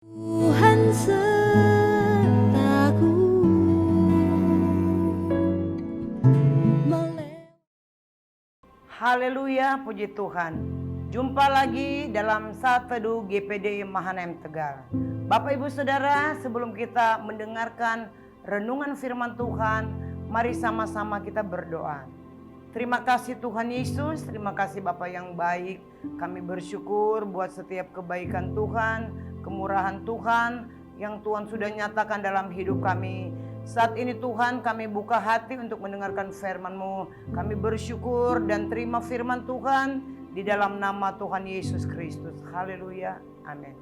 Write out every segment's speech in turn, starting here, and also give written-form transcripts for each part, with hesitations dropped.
Tuhan sertaku Haleluya, puji Tuhan. Jumpa lagi dalam Saat Teduh GPD Mahanaim Tegal. Bapak Ibu Saudara, sebelum kita mendengarkan renungan firman Tuhan, mari sama-sama kita berdoa. Terima kasih Tuhan Yesus, terima kasih Bapa yang baik. Kami bersyukur buat setiap kebaikan Tuhan, kemurahan Tuhan yang Tuhan sudah nyatakan dalam hidup kami. Saat ini Tuhan, kami buka hati untuk mendengarkan firman-Mu. Kami bersyukur dan terima firman Tuhan di dalam nama Tuhan Yesus Kristus. Haleluya, amin.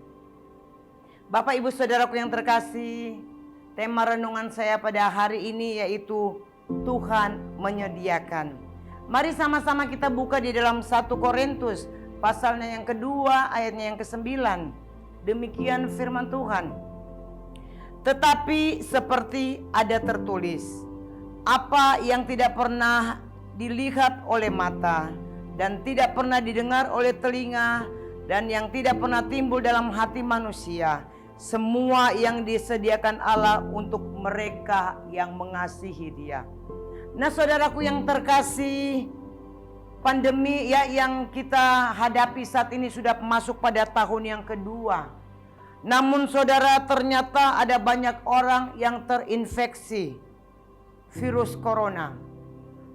Bapak Ibu Saudaraku yang terkasih, tema renungan saya pada hari ini yaitu Tuhan menyediakan. Mari sama-sama kita buka di dalam 1 Korintus pasalnya yang kedua ayatnya yang ke-9. Demikian firman Tuhan. Tetapi seperti ada tertulis, apa yang tidak pernah dilihat oleh mata dan tidak pernah didengar oleh telinga dan yang tidak pernah timbul dalam hati manusia, semua yang disediakan Allah untuk mereka yang mengasihi Dia. Nah, saudaraku yang terkasih, pandemi yang kita hadapi saat ini sudah masuk pada tahun yang kedua. Namun saudara, ternyata ada banyak orang yang terinfeksi virus corona.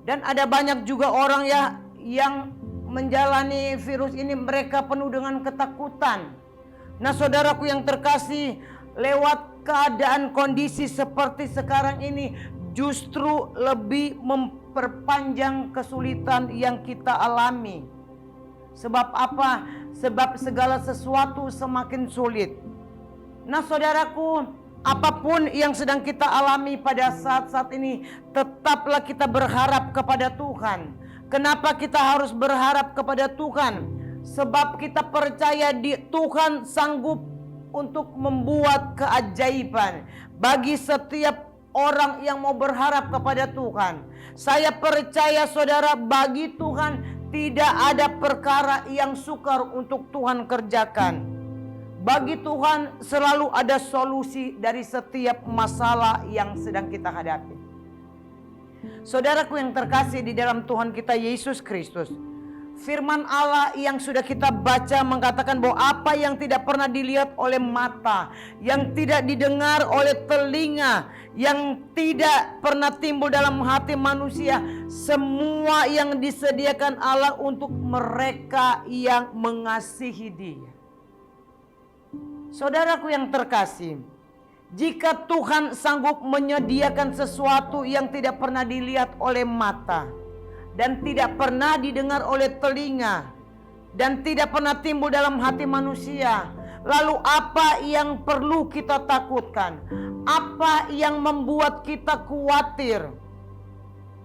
Dan ada banyak juga orang yang menjalani virus ini, mereka penuh dengan ketakutan. Nah saudaraku yang terkasih, lewat keadaan kondisi seperti sekarang ini justru lebih memperpanjang kesulitan yang kita alami. Sebab apa? Sebab segala sesuatu semakin sulit. Nah saudaraku, apapun yang sedang kita alami pada saat-saat ini, tetaplah kita berharap kepada Tuhan. Kenapa kita harus berharap kepada Tuhan? Sebab kita percaya Tuhan sanggup untuk membuat keajaiban bagi setiap orang yang mau berharap kepada Tuhan. Saya percaya saudara, bagi Tuhan tidak ada perkara yang sukar untuk Tuhan kerjakan. Bagi Tuhan selalu ada solusi dari setiap masalah yang sedang kita hadapi. Saudaraku yang terkasih di dalam Tuhan kita Yesus Kristus, firman Allah yang sudah kita baca mengatakan bahwa apa yang tidak pernah dilihat oleh mata, yang tidak didengar oleh telinga, yang tidak pernah timbul dalam hati manusia, semua yang disediakan Allah untuk mereka yang mengasihi Dia. Saudaraku yang terkasih, jika Tuhan sanggup menyediakan sesuatu yang tidak pernah dilihat oleh mata dan tidak pernah didengar oleh telinga dan tidak pernah timbul dalam hati manusia, lalu apa yang perlu kita takutkan? Apa yang membuat kita khawatir?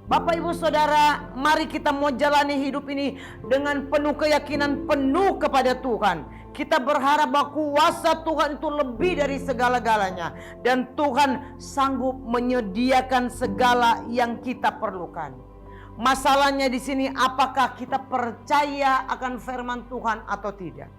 Bapak Ibu Saudara, mari kita mau jalani hidup ini dengan penuh keyakinan, penuh kepada Tuhan. Kita berharap bahwa kuasa Tuhan itu lebih dari segala-galanya, dan Tuhan sanggup menyediakan segala yang kita perlukan. Masalahnya di sini, apakah kita percaya akan firman Tuhan atau tidak?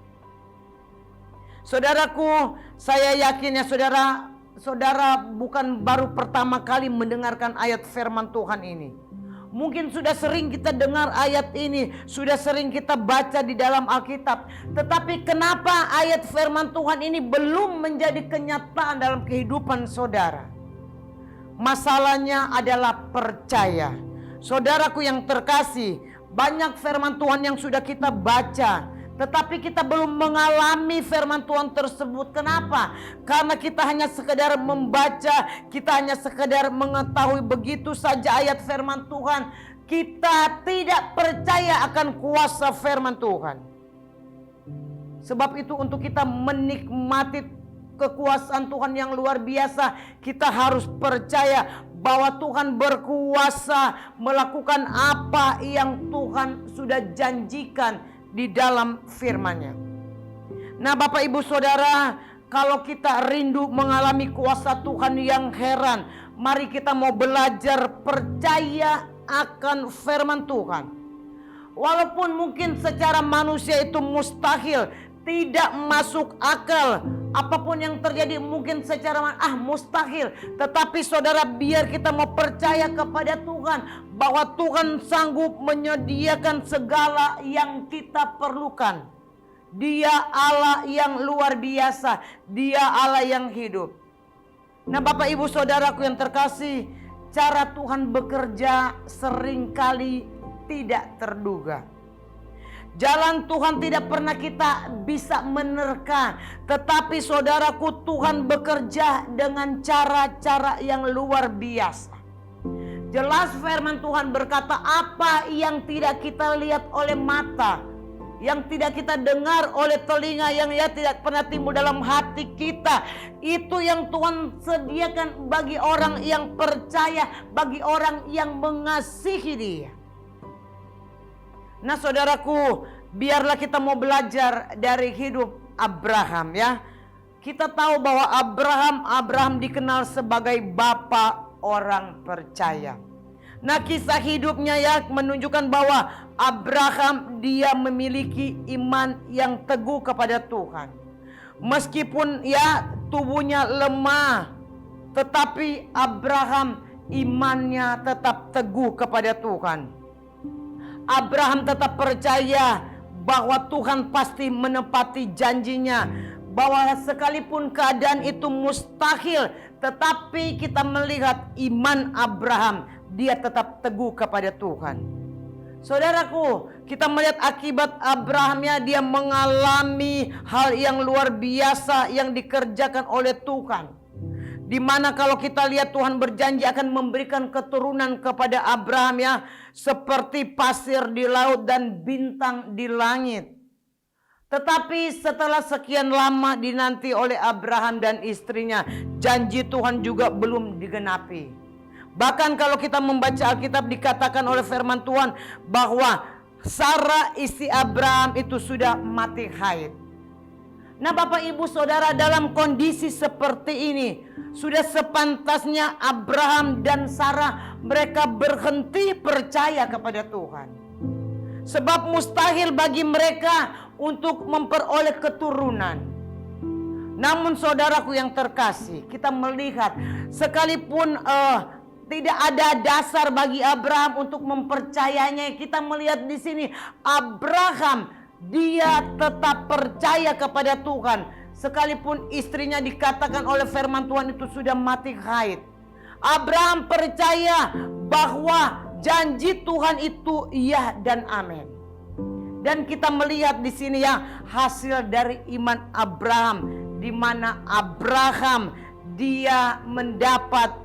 Saudaraku, saya yakin ya saudara bukan baru pertama kali mendengarkan ayat firman Tuhan ini. Mungkin sudah sering kita dengar ayat ini, sudah sering kita baca di dalam Alkitab. Tetapi kenapa ayat firman Tuhan ini belum menjadi kenyataan dalam kehidupan saudara? Masalahnya adalah percaya. Saudaraku yang terkasih, banyak firman Tuhan yang sudah kita baca, tetapi kita belum mengalami firman Tuhan tersebut. Kenapa? Karena kita hanya sekedar membaca, kita hanya sekedar mengetahui begitu saja ayat firman Tuhan. Kita tidak percaya akan kuasa firman Tuhan. Sebab itu untuk kita menikmati kekuasaan Tuhan yang luar biasa, kita harus percaya bahwa Tuhan berkuasa melakukan apa yang Tuhan sudah janjikan di dalam firman-Nya. Nah Bapak Ibu Saudara, kalau kita rindu mengalami kuasa Tuhan yang heran, mari kita mau belajar percaya akan firman Tuhan. Walaupun mungkin secara manusia itu mustahil, tidak masuk akal apapun yang terjadi mungkin secara mustahil. Tetapi saudara, biar kita mau percaya kepada Tuhan bahwa Tuhan sanggup menyediakan segala yang kita perlukan. Dia Allah yang luar biasa. Dia Allah yang hidup. Nah, Bapak Ibu Saudaraku yang terkasih, cara Tuhan bekerja seringkali tidak terduga. Jalan Tuhan tidak pernah kita bisa menerka. Tetapi saudaraku, Tuhan bekerja dengan cara-cara yang luar biasa. Jelas firman Tuhan berkata, apa yang tidak kita lihat oleh mata, yang tidak kita dengar oleh telinga, yang tidak pernah timbul dalam hati kita, itu yang Tuhan sediakan bagi orang yang percaya, bagi orang yang mengasihi Dia. Nah saudaraku, biarlah kita mau belajar dari hidup Abraham ya. Kita tahu bahwa Abraham dikenal sebagai bapa orang percaya. Nah, kisah hidupnya ya menunjukkan bahwa Abraham dia memiliki iman yang teguh kepada Tuhan. Meskipun ya tubuhnya lemah, tetapi Abraham imannya tetap teguh kepada Tuhan. Abraham tetap percaya bahwa Tuhan pasti menepati janjinya. Bahwa sekalipun keadaan itu mustahil, tetapi kita melihat iman Abraham, dia tetap teguh kepada Tuhan. Saudaraku, kita melihat akibat Abrahamnya, dia mengalami hal yang luar biasa yang dikerjakan oleh Tuhan. Di mana kalau kita lihat Tuhan berjanji akan memberikan keturunan kepada Abraham ya, seperti pasir di laut dan bintang di langit. Tetapi setelah sekian lama dinanti oleh Abraham dan istrinya, janji Tuhan juga belum digenapi. Bahkan kalau kita membaca Alkitab, dikatakan oleh firman Tuhan bahwa Sarah istri Abraham itu sudah mati haid. Nah Bapak Ibu Saudara, dalam kondisi seperti ini sudah sepantasnya Abraham dan Sarah mereka berhenti percaya kepada Tuhan. Sebab mustahil bagi mereka untuk memperoleh keturunan. Namun saudaraku yang terkasih, kita melihat sekalipun tidak ada dasar bagi Abraham untuk mempercayainya. Kita melihat di sini Abraham dia tetap percaya kepada Tuhan. Sekalipun istrinya dikatakan oleh firman Tuhan itu sudah mati haid, Abraham percaya bahwa janji Tuhan itu iya dan amin. Dan kita melihat di sini ya hasil dari iman Abraham, di mana Abraham dia mendapat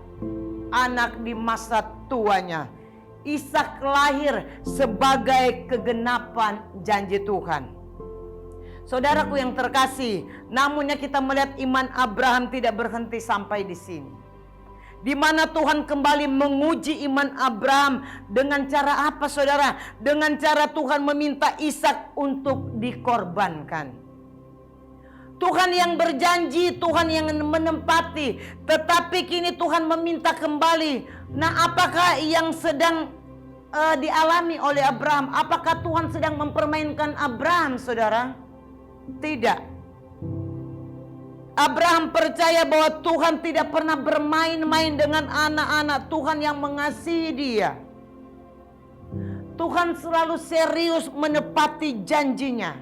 anak di masa tuanya. Ishak lahir sebagai kegenapan janji Tuhan. Saudaraku yang terkasih, namunnya kita melihat iman Abraham tidak berhenti sampai di sini. Di mana Tuhan kembali menguji iman Abraham dengan cara apa saudara? Dengan cara Tuhan meminta Ishak untuk dikorbankan. Tuhan yang berjanji, Tuhan yang menempati, tetapi kini Tuhan meminta kembali. Nah, apakah yang sedang dialami oleh Abraham? Apakah Tuhan sedang mempermainkan Abraham, saudara? Tidak. Abraham percaya bahwa Tuhan tidak pernah bermain-main dengan anak-anak Tuhan yang mengasihi dia. Tuhan selalu serius menepati janjinya.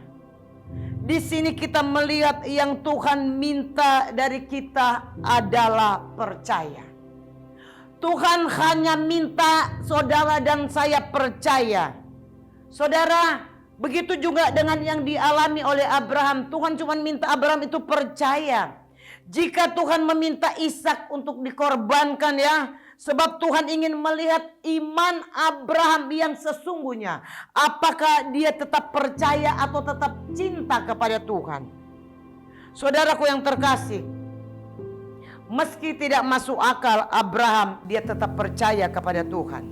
Di sini kita melihat yang Tuhan minta dari kita adalah percaya. Tuhan hanya minta saudara dan saya percaya. Saudara, begitu juga dengan yang dialami oleh Abraham. Tuhan cuma minta Abraham itu percaya. Jika Tuhan meminta Ishak untuk dikorbankan ya, sebab Tuhan ingin melihat iman Abraham yang sesungguhnya. Apakah dia tetap percaya atau tetap cinta kepada Tuhan? Saudaraku yang terkasih, meski tidak masuk akal Abraham, dia tetap percaya kepada Tuhan.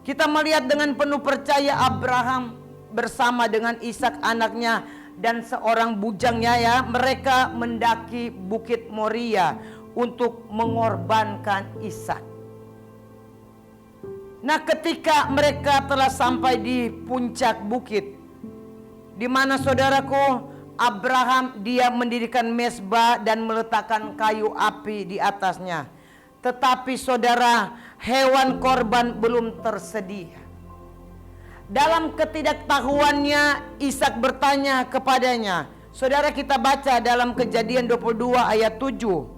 Kita melihat dengan penuh percaya Abraham bersama dengan Ishak anaknya dan seorang bujangnya ya, mereka mendaki Bukit Moria untuk mengorbankan Ishak. Nah, ketika mereka telah sampai di puncak bukit, di mana saudaraku, Abraham dia mendirikan mezbah dan meletakkan kayu api di atasnya. Tetapi saudara, hewan korban belum tersedia. Dalam ketidaktahuannya, Ishak bertanya kepadanya. Saudara, kita baca dalam Kejadian 22 ayat 7.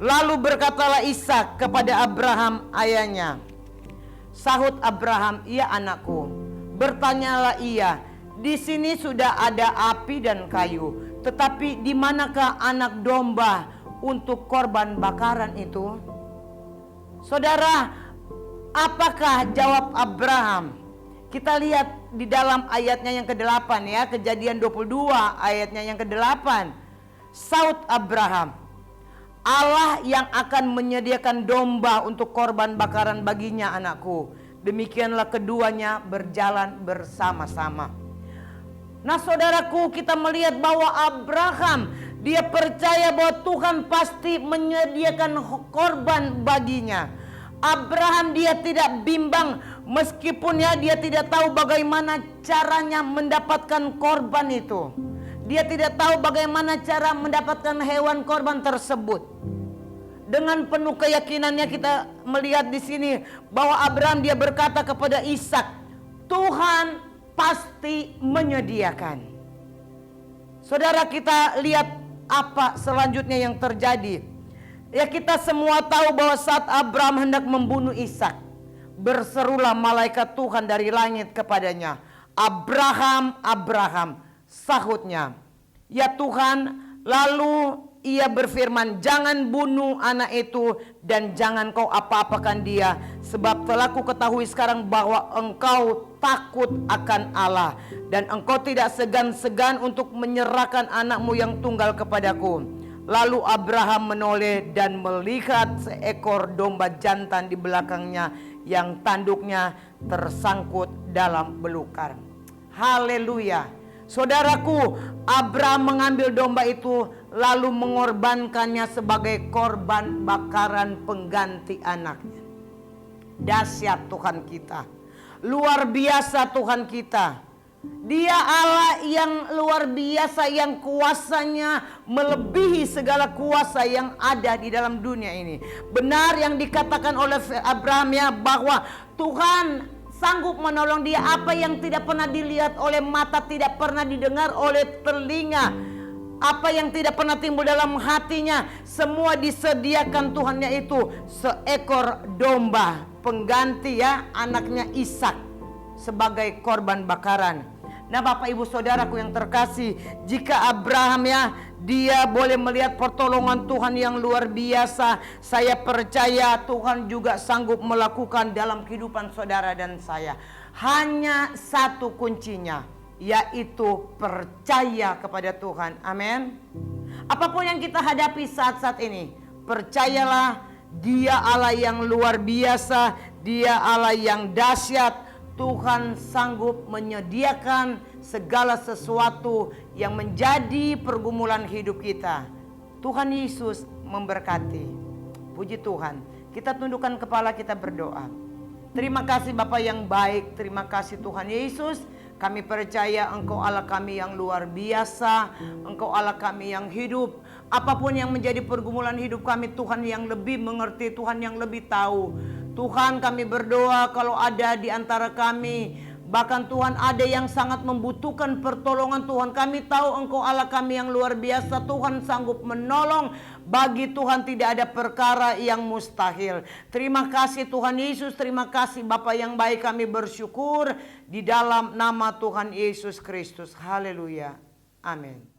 Lalu berkatalah Ishak kepada Abraham ayahnya. Sahut Abraham, "Iya anakku." Bertanyalah ia, "Di sini sudah ada api dan kayu, tetapi di manakah anak domba untuk korban bakaran itu?" Saudara, apakah jawab Abraham? Kita lihat di dalam ayatnya yang ke-8 ya, Kejadian 22 ayatnya yang ke-8. Sahut Abraham, "Allah yang akan menyediakan domba untuk korban bakaran baginya anakku." Demikianlah keduanya berjalan bersama-sama. Nah saudaraku, kita melihat bahwa Abraham dia percaya bahwa Tuhan pasti menyediakan korban baginya. Abraham dia tidak bimbang, meskipun ya dia tidak tahu bagaimana caranya mendapatkan korban itu. Dia tidak tahu bagaimana cara mendapatkan hewan korban tersebut. Dengan penuh keyakinannya kita melihat di sini bahwa Abraham dia berkata kepada Ishak, "Tuhan pasti menyediakan." Saudara, kita lihat apa selanjutnya yang terjadi. Ya, kita semua tahu bahwa saat Abraham hendak membunuh Ishak, berserulah malaikat Tuhan dari langit kepadanya, "Abraham, Abraham." Sahutnya, "Ya Tuhan." Lalu ia berfirman, "Jangan bunuh anak itu dan jangan kau apa-apakan dia, sebab telah ku ketahui sekarang bahwa engkau takut akan Allah dan engkau tidak segan-segan untuk menyerahkan anakmu yang tunggal kepadaku." Lalu Abraham menoleh dan melihat seekor domba jantan di belakangnya yang tanduknya tersangkut dalam belukar. Haleluya. Saudaraku, Abraham mengambil domba itu lalu mengorbankannya sebagai korban bakaran pengganti anaknya. Dahsyat Tuhan kita. Luar biasa Tuhan kita. Dia Allah yang luar biasa, yang kuasanya melebihi segala kuasa yang ada di dalam dunia ini. Benar yang dikatakan oleh Abraham ya, bahwa Tuhan sanggup menolong dia. Apa yang tidak pernah dilihat oleh mata, tidak pernah didengar oleh telinga, apa yang tidak pernah timbul dalam hatinya, semua disediakan Tuhan, yaitu seekor domba pengganti ya anaknya Ishak sebagai korban bakaran. Nah Bapak Ibu Saudaraku yang terkasih, jika Abraham ya dia boleh melihat pertolongan Tuhan yang luar biasa, saya percaya Tuhan juga sanggup melakukan dalam kehidupan saudara dan saya. Hanya satu kuncinya, yaitu percaya kepada Tuhan. Amin. Apapun yang kita hadapi saat-saat ini, percayalah Dia Allah yang luar biasa, Dia Allah yang dahsyat. Tuhan sanggup menyediakan segala sesuatu yang menjadi pergumulan hidup kita. Tuhan Yesus memberkati. Puji Tuhan. Kita tundukkan kepala, kita berdoa. Terima kasih Bapa yang baik, terima kasih Tuhan Yesus. Kami percaya Engkau Allah kami yang luar biasa, Engkau Allah kami yang hidup. Apapun yang menjadi pergumulan hidup kami, Tuhan yang lebih mengerti, Tuhan yang lebih tahu. Tuhan, kami berdoa kalau ada di antara kami, bahkan Tuhan ada yang sangat membutuhkan pertolongan Tuhan, kami tahu Engkau Allah kami yang luar biasa, Tuhan sanggup menolong. Bagi Tuhan tidak ada perkara yang mustahil. Terima kasih Tuhan Yesus, terima kasih Bapa yang baik, kami bersyukur di dalam nama Tuhan Yesus Kristus. Haleluya. Amin.